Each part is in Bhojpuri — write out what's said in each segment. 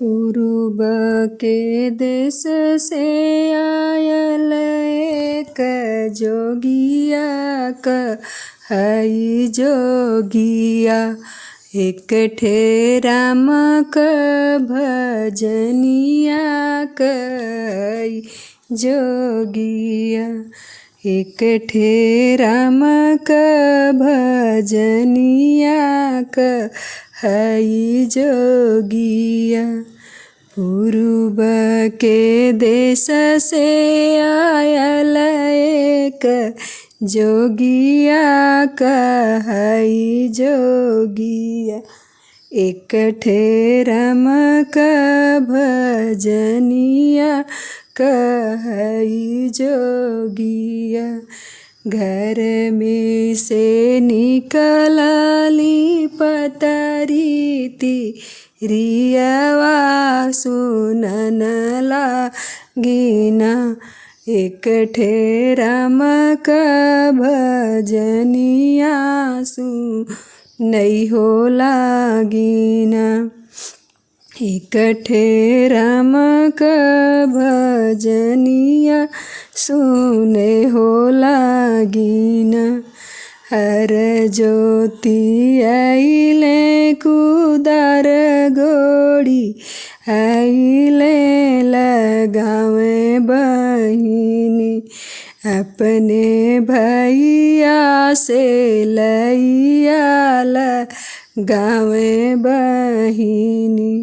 पूर्व के देश से आयल एक जोगिया कहई जोगिया, एक ठे राम क भजनिया कहई जोगिया, एक ठे राम क भजनिया कहई जोगिया। पूर्व के देश से आयल एक जोगिया कहई जोगिया, एक ठे राम क भजनिया कहई जोगिया। घर में से निकलली पतरी तिरियवा सुनन लागिना, एक ठे राम क भजनिया सुनई हो लागिना, एक ठे राम क भजनिया सुने हो लागिना। हर ज्योति आइले कुदार गोड़ी आइले लगावे बहिनी, अपने भैया से लैया लगावे बहिनी।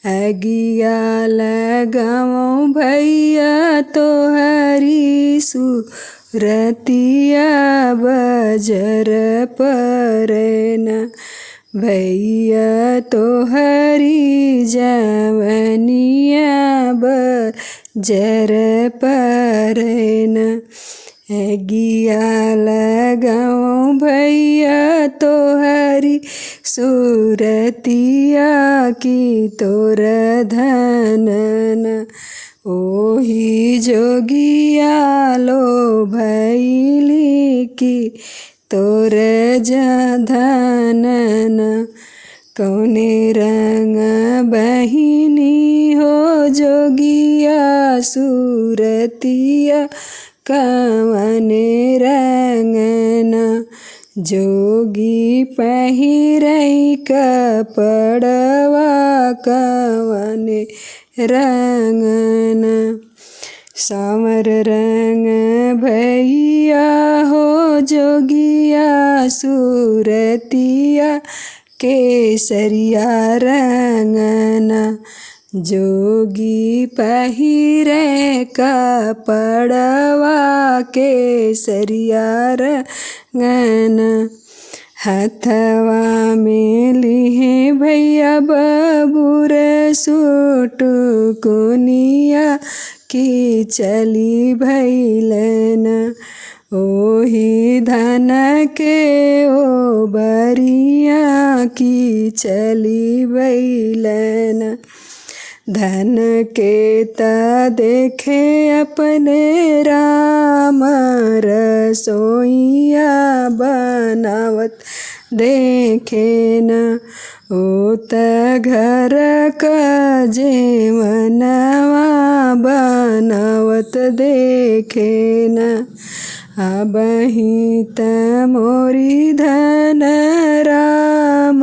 अगिया लगाओ भैया तोहरी सूरतिया बजर परेना, भैया तोहरी जवनिया बजर परेना। अगिया लगाओ भैया तोहरी सूरतिया की तोर धनन, ओही जोगिया लो भैली की तोर धनन। कौने रंग बहिनी हो जोगिया सूरतिया कवने रंगना, जोगी पहिरई कपड़वा कवने रंगना। सांवर रंग भैया हो जोगिया सूरतिया केसरिया रंगना, जोगी पहिरे कपड़वा केसरिया रंगना। हथवा में लिहे भैया बबूर सूट कुनिया की चली भैलन, ओही धन के ओ बरिया की चली भैलन। धन के त देखे अपने राम रसोइया बनावत देखे न, ओ त घर क जेवनवा बनावत देखे न। अबही त मोरी धन राम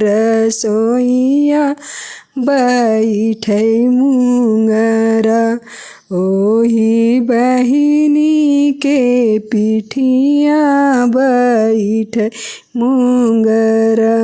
रसोइया बैठै मुंगरा, ओही बहिनी के पिठिया बैठै मुंगरा।